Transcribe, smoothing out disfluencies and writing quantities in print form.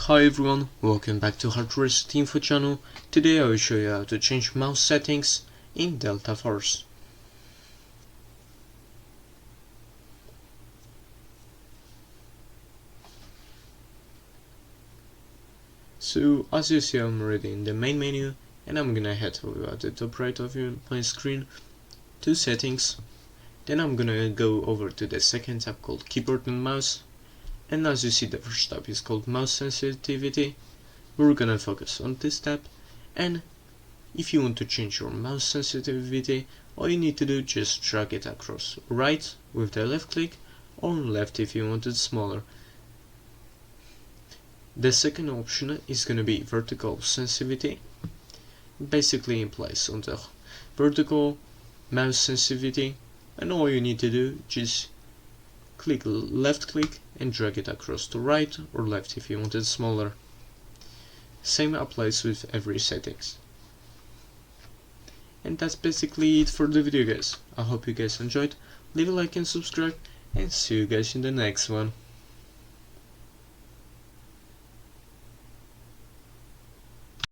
Hi everyone, welcome back to HardReset.Info channel. Today I will show you how to change mouse settings in Delta Force. So as you see, I'm already in the main menu and I'm gonna head over at the top right of my screen to settings. Then I'm gonna go over to the second tab called keyboard and mouse, and as you see, the first tab is called mouse sensitivity. We're gonna focus on this tab, and if you want to change your mouse sensitivity, all you need to do is just drag it across right with the left click, or left if you want it smaller. The second option is gonna be vertical sensitivity. Basically implies on the vertical mouse sensitivity, and all you need to do is just left click and drag it across to right or left if you want it smaller. Same applies with every settings. And that's basically it for the video, guys. I hope you guys enjoyed. Leave a like and subscribe, and see you guys in the next one.